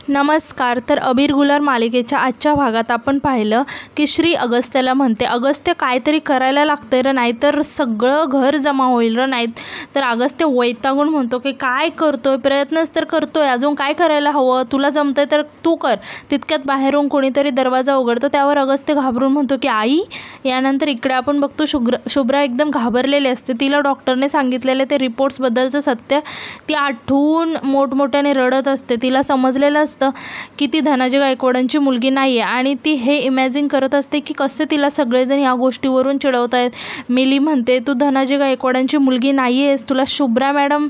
नमस्कार. तर अबीर गुलाल मालिकेच्या आजच्या भागात आपण पाहिलं की श्री अगस्त्याला म्हणते, अगस्त्य काहीतरी करायला लागतंय र, नाहीतर सगळं घर जमा होईल र. नाही तर अगस्त्य वैतागून म्हणतो की काय करतोय, प्रयत्नच तर करतोय, अजून काय करायला हवं, तुला जमतंय तर तू कर. तितक्यात बाहेरून कोणीतरी दरवाजा उघडतं. त्यावर अगस्त्य घाबरून म्हणतो की आई. यानंतर इकडे आपण बघतो शुभ्रा एकदम घाबरलेली असते. तिला डॉक्टरने सांगितलेले ते रिपोर्ट्सबद्दलचं सत्य ती आठवून मोठमोठ्याने रडत असते. तिला समजलेलं असतं की ती धनाजी गायकवाडांची मुलगी नाही आहे आणि ती हे इमॅजिन करत असते की कसे तिला सगळेजण या गोष्टीवरून चिडवत आहेत. मिली म्हणते तू धनाजी गायकवाडांची मुलगी नाही आहेस, तुला शुभ्रा मॅडम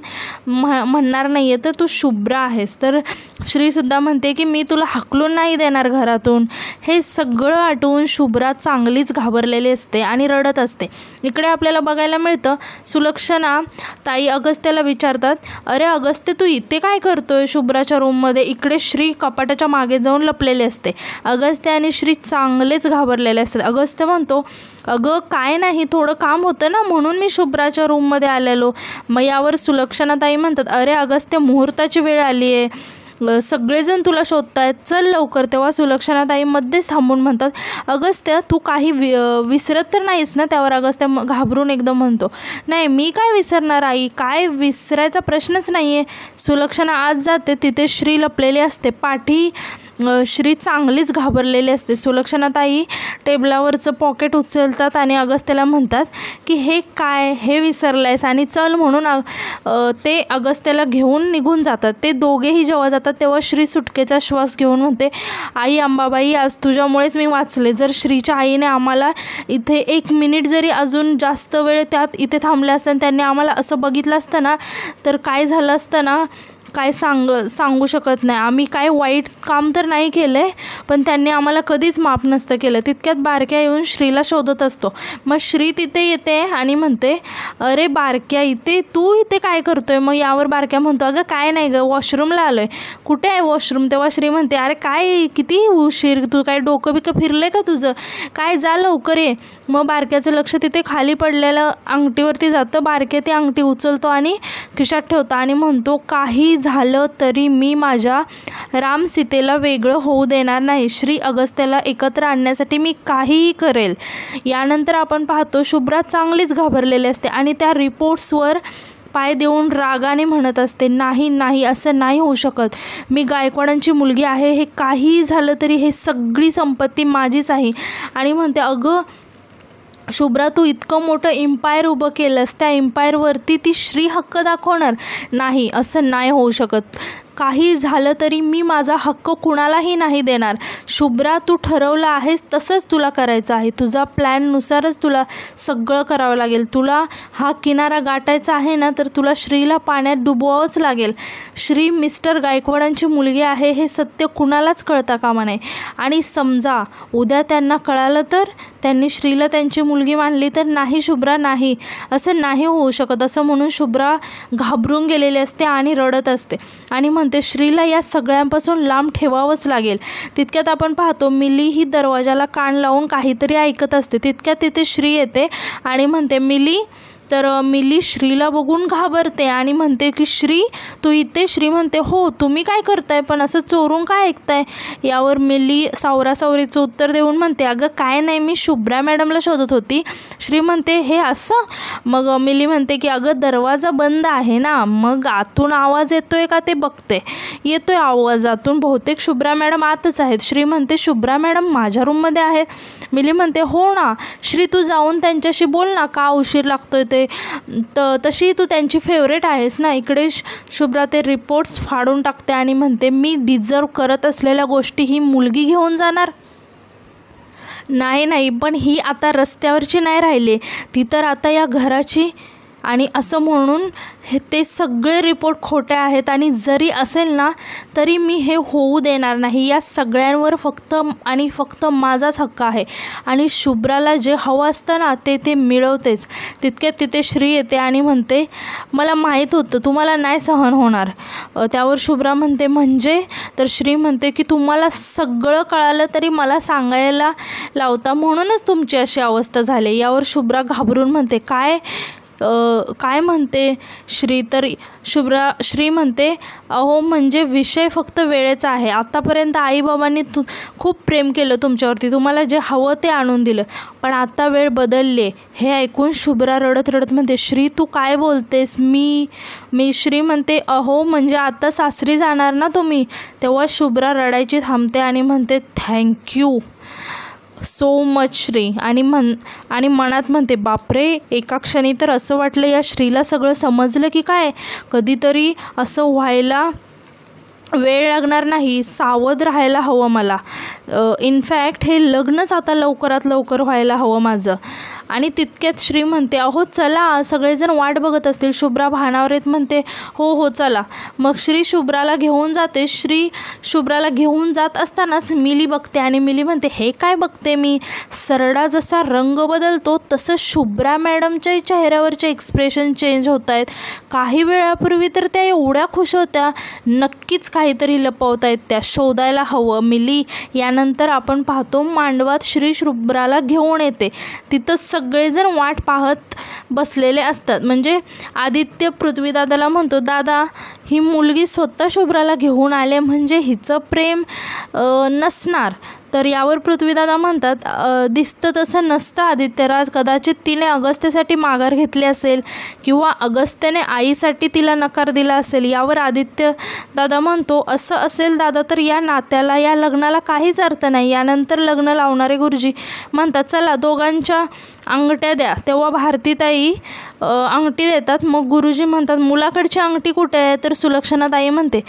म्हणणार नाही आहे तर तू शुभ्रा आहेस. तर श्रीसुद्धा म्हणते की मी तुला हाकलून नाही देणार घरातून. हे सगळं आठवून शुभ्रा चांगलीच घाबरलेली असते आणि रडत असते. इकडे आपल्याला बघायला मिळतं सुलक्षणा ताई अगस्त्याला विचारतात, अरे अगस्त्य तू इथे काय करतोय शुभ्राच्या रूममध्ये. इकडे श्री कपाटाच्या मागे जाऊन लपलेले असते. अगस्त्य आणि श्री चांगलेच घाबरलेले असतात. अगस्त्य म्हणतो, अगं काय नाही, थोडं काम होतं ना म्हणून मी शुभ्राच्या रूममध्ये आलेलो. मग यावर सुलक्षणा ताई म्हणतात, अरे अगस्त्य मुहूर्ताची वेळ आली आहे, सगळेजण तुला शोधतायत, चल लवकर. तेव्हा सुलक्षणाताई मध्येच थांबून म्हणतात, अगस्त्य तू काही विसरत तर नाहीस ना. त्यावर अगस्त्य घाबरून एकदम म्हणतो, नाही मी काय विसरणार आई, काय विसरायचा प्रश्नच नाही आहे. सुलक्षणा आज जाते, तिथे श्री लपलेली असते. पाठी श्री चांगलीच घाबरलेली असते. सुलक्षणाताई टेबलावरचं पॉकेट उचलतात आणि अगस्त्याला म्हणतात की हे काय, हे विसरलायस आणि चल म्हणून ते अगस्त्याला घेऊन निघून जातात. ते दोघेही जेव्हा जातात तेव्हा श्री सुटकेचा श्वास घेऊन म्हणते, आई अंबाबाई आज तुझ्यामुळेच मी वाचले. जर श्रीच्या आईने आम्हाला इथे 1 मिनिट जरी अजून जास्त वेळ त्यात इथे थांबले असते आणि त्यांनी आम्हाला असं बघितलं असतं ना तर काय झालं असतं ना काय सांगू शकत नाही. आम्ही काय वाईट काम तर नाही केलं आहे पण त्यांनी आम्हाला कधीच माफ नसतं केलं. तितक्यात बारक्या येऊन श्रीला शोधत असतो. मग श्री तिथे येते आणि म्हणते, अरे बारक्या तू इथे काय करतोय. मग यावर बारक्या म्हणतो, अगं काय नाही गं, वॉशरूमला आलो आहे. कुठे आहे वॉशरूम. तेव्हा श्री म्हणते, अरे काय किती उशीर, तू काय डोकं बिकं फिरलं आहे का तुझं, काय जा लवकर ये. मग बारक्याचं लक्ष तिथे खाली पडलेलं अंगठीवरती जातं. बारक्या ती अंगठी उचलतो आणि खिशात ठेवतो आणि म्हणतो, काही झालं तरी मी माझ्या राम सीतेला वेगळं होऊ देणार नाही. श्री अगस्त्याला एकत्र आणण्यासाठी मी काहीही करेल. यानंतर आपण पाहतो शुभ्रा चांगलीच घाबरलेली असते आणि त्या रिपोर्ट्सवर पाय देऊन रागाने म्हणत असते, नाही नाही असं नाही होऊ शकत, मी गायकवाडांची मुलगी आहे, हे काहीही झालं तरी हे सगळी संपत्ती माझीच आहे. आणि म्हणते, अगं शुभ्रा तू इतकं मोठं एम्पायर उभं केलंस, त्या एम्पायरवरती ती श्री हक्क दाखवणार नाही, असं नाही होऊ शकत. काही झालं तरी मी माझा हक्क कुणालाही नाही देणार. शुभ्रा तू ठरवलं आहेस तसंच तुला करायचं आहे, तुझा प्लॅननुसारच तुला सगळं करावं लागेल. तुला हा किनारा गाठायचा आहे ना तर तुला श्रीला पाण्यात डुबवावंच लागेल. श्री मिस्टर गायकवाडांची मुलगी आहे हे सत्य कुणालाच कळता कामा नये. आणि समजा उद्या त्यांना कळालं तर त्यांनी श्रीला त्यांची मुलगी मानली तर नाही शुभ्रा नाही, असं नाही होऊ शकत. असं म्हणून शुभ्रा घाबरून गेलेली असते आणि रडत असते आणि म्हणते श्रीला या सगळ्यांपासून लांब ठेवावंच लागेल. तितक्यात आपण पाहतो मिली ही दरवाजाला कान लावून काहीतरी ऐकत असते. तितक्यात तिथे श्री येते आणि म्हणते, मिली. तर मिली श्रीला बघून घाबरते आणि म्हणते की श्री तू इथे. श्री म्हणते, हो तुम्ही काय करताय पण असं चोरून काय ऐकताय. यावर मिली सावरासावरीचं उत्तर देऊन म्हणते, अगं काय नाही, मी शुभ्रा मॅडमला शोधत होती. श्री म्हणते, हे असं. मग मिली म्हणते की अगं दरवाजा बंद आहे ना, मग आतून आवाज येतोय का ते बघते. येतोय आवाज आतून, बहुतेक शुभ्रा मॅडम आतच आहेत. श्री म्हणते, शुभ्रा मॅडम माझ्या रूममध्ये आहेत. मिली म्हणते, हो ना. श्री तू जाऊन त्यांच्याशी बोल ना, का उशीर लागतोय ते. तशी तू त्यांची फेवरेट आहेस ना. इकडे शुभ्रा ते रिपोर्ट्स फाडून टाकते आणि म्हणते, मी डिझर्व करत असलेल्या गोष्टी ही मुलगी घेऊन जाणार नाही, पण ही आता रस्त्यावरची नाही राहिली, ती तर आता या घराची. आणि असं म्हणून ते सगळे रिपोर्ट खोटे आहेत आणि जरी असेल ना तरी मी हे होऊ देणार नाही. या सगळ्यांवर फक्त आणि फक्त माझाच हक्क आहे आणि शुभ्राला जे हवं असतं ना ते मिळवतेच. तितक्यात तिथे श्री येते आणि म्हणते, मला माहीत होतं तुम्हाला नाही सहन होणार. त्यावर शुभ्रा म्हणते, म्हणजे. तर श्री म्हणते की तुम्हाला सगळं कळालं तरी मला सांगायला लावता म्हणूनच तुमची अशी अवस्था झाली. यावर शुभ्रा घाबरून म्हणते, काय काय म्हणते श्री, तर श्री म्हणते अहो म्हणजे विषय फक्त वेळेचा आहे. आत्तापर्यंत आईबाबांनी खूप प्रेम केलं तुमच्यावरती, तुम्हाला जे हवं ते आणून दिलं, पण आता वेळ बदलली. हे ऐकून शुभ्रा रडत रडत म्हणते श्री तू काय बोलतेस? मी श्री म्हणते अहो म्हणजे आता सासरी जाणार ना तुम्ही. तेव्हा शुभ्रा रडायची थांबते आणि म्हणते थँक्यू सो मच श्री, आणि मनात म्हणते बापरे, एका क्षणी तर असं वाटलं या श्रीला सगळं समजलं की काय. कधीतरी असं व्हायला वेळ लागणार नाही, सावध राहायला हवं मला. इनफॅक्ट हे लग्नच आता लवकरात लवकर व्हायला हवं माझं. आणि तितक्यात श्री म्हणते अहो चला, सगळेजण वाट बघत असतील. शुभ्रा भानावर येत म्हणते हो चला. मग श्री शुभ्राला घेऊन जाते. श्री शुभ्राला घेऊन जात असतानाच मिली बघते आणि मिली म्हणते हे काय बघते मी. सरडा जसा रंग बदलतो तसं शुभ्रा मॅडमच्या चेहऱ्यावरचे एक्सप्रेशन चेंज होत आहेत. काही वेळापूर्वी तर त्या एवढ्या खुश होत्या, नक्कीच काहीतरी लपवतायत त्या, शोधायला हवं. मिली, यानंतर आपण पाहतो मांडवात श्री शुभ्राला घेऊन येते. तिथं सगळेजण वाट पाहत बसलेले असतात. म्हणजे आदित्य पृथ्वीदादाला म्हणतो दादा ही मुलगी स्वतः शुभ्राला घेऊन आले म्हणजे हिचं प्रेम नसणार. तर यावर पृथ्वीदादा म्हणतात दिसतं तसं नसतं आदित्यराज, कदाचित तिने अगस्त्यसाठी माघार घेतली असेल किंवा अगस्त्यने आईसाठी तिला नकार दिला असेल. यावर आदित्य दादा म्हणतो असं असेल दादा तर या नात्याला, या लग्नाला काहीच अर्थ नाही. यानंतर लग्न लावणारे गुरुजी म्हणतात चला दोघांच्या अंगठ्या द्या. तेव्हा भारतीताई अंगठी देतात. मग गुरुजी म्हणतात मुलाकडची अंगठी कुठे आहे? तर सुलक्षणाताई म्हणते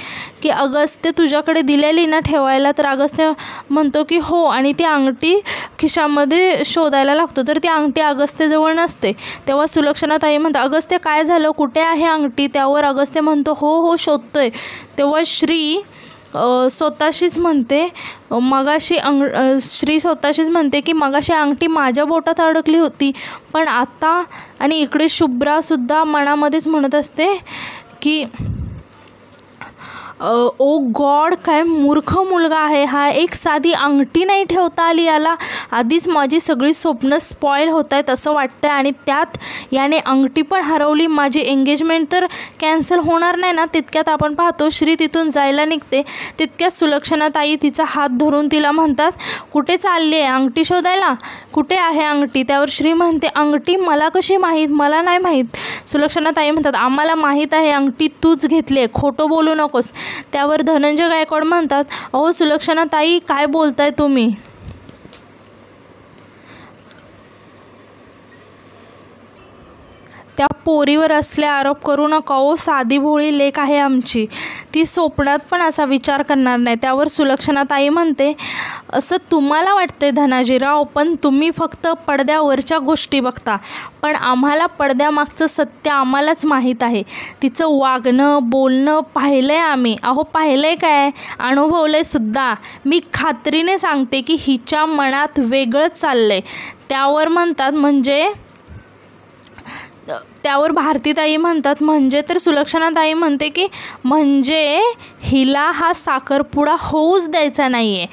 की अगस्त्य तुझ्याकडे दिलेली ना ठेवायला. तर अगस्त्य म्हणतो की हो, आणि ती अंगठी खिशामध्ये शोधायला लागतो तर ती अंगठी अगस्त्यजवळ नसते. तेव्हा सुलक्षणाताई म्हणतात अगस्त्य काय झालं, कुठे आहे अंगठी? त्यावर अगस्त्य म्हणतो हो शोधतोय. तेव्हा श्री स्वतःशीच म्हणते श्री स्वतःशीच म्हणते की मगाशी अंगठी माझ्या बोटात अडकली होती पण आता. आणि इकडे शुभ्रासुद्धा मनामध्येच म्हणत असते की ओ गॉड, काय मूर्ख मुलगा आहे हा, एक साधी अंगठी नाही ठेवता आली याला. आधीच माझी सगळी स्वप्न स्पॉईल होत आहेत असं वाटतं आणि त्यात याने अंगठी पण हरवली. माझी एंगेजमेंट तर कॅन्सल होणार नाही ना. तितक्यात आपण पाहतो श्री तिथून जायला निघते. तितक्यात सुलक्षणाताई तिचा हात धरून तिला म्हणतात कुठे चालली आहे? अंगठी शोधायला. कुठे आहे अंगठी? त्यावर श्री म्हणते अंगठी मला कशी माहीत, मला नाही माहीत. सुलक्षणाताई म्हणतात आम्हाला माहीत आहे, अंगठी तूच घेतली आहे, खोटं बोलू नकोस. त्यावर धनंजय गायकवाड म्हणतात अहो सुलक्षणाताई काय बोलताय तुम्ही? त्या पोरीवर असले आरोप करू नका ओ, साधी भोळी लेक आहे आमची, ती स्वप्नात पण असा विचार करणार नाही. त्यावर सुलक्षणाताई म्हणते असं तुम्हाला वाटते धनाजीराव, पण तुम्ही फक्त पडद्यावरच्या गोष्टी बघता, पण आम्हाला पडद्यामागचं सत्य आम्हालाच माहीत आहे. तिचं वागणं बोलणं पाहिलं आहे आम्ही. अहो पाहिलं आहे काय, अनुभवलं आहे सुद्धा. मी खात्रीने सांगते की हिच्या मनात वेगळंच चाललं आहे. त्यावर भारतीताई म्हणतात म्हणजे, तर सुलक्षणाताई म्हणते की म्हणजे हिला हा साखरपुडा होऊच द्यायचा नाही आहे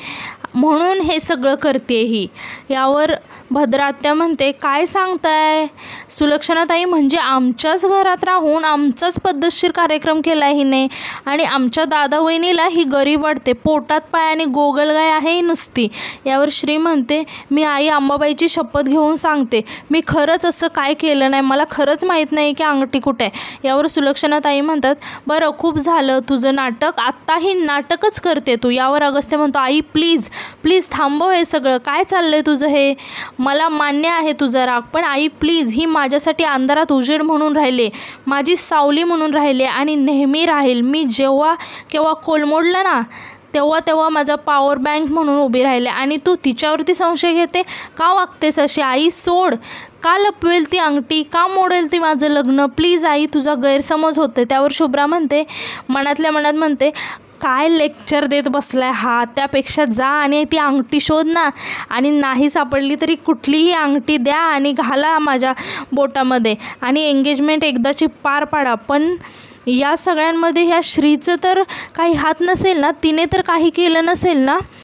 म्हणून हे सगळं करते ही. यावर भद्रात्या म्हणते काय सांगताय सुलक्षणाताई, म्हणजे आमच्याच घरात राहून आमचाच पद्धतशीर कार्यक्रम केला आहे हिने आणि आमच्या दादा वहिनीला ही गरीब वाटते, पोटात पाय आणि गोगलगाय आहे ही नुसती. यावर श्री म्हणते मी आई अंबाबाईची शपथ घेऊन सांगते मी खरंच असं काय केलं नाही, मला खरंच माहीत नाही की अंगठी कुठे आहे. यावर सुलक्षणाताई म्हणतात बरं खूप झालं तुझं नाटक, आत्ताही नाटकच करते तू. यावर अगस्त्य म्हणतो आई प्लीज थांबव हे सगळं, काय चाललंय तुझं हे. मला मान्य आहे तुझा राग, पण आई प्लीज, ही माझ्यासाठी अंधारात उजेड म्हणून राहिले, माझी सावली म्हणून राहिले आणि नेहमी राहील. मी जेव्हा केव्हा कोलमोडलं ना तेव्हा माझा पॉवर बँक म्हणून उभी राहिले आणि तू तिच्यावरती संशय घेते. का वागतेस अशी आई? सोड. का लपवेल ती अंगठी, का मोडेल ती माझं लग्न? प्लीज आई, तुझा गैरसमज होते. त्यावर शुभ्रा म्हणते मनातल्या मनात म्हणते काय लेक्चर देत बसलाय हा, त्यापेक्षा जा आणि ती अंगठी शोध ना, आणि नाही सापडली तरी कुठलीही अंगठी द्या आणि घाला माझ्या बोटामध्ये आणि एंगेजमेंट एकदाची पार पाडा. पण या सगळ्यांमध्ये ह्या श्रीचं तर काही हात नसेल ना, तिने तर काही केलं नसेल ना.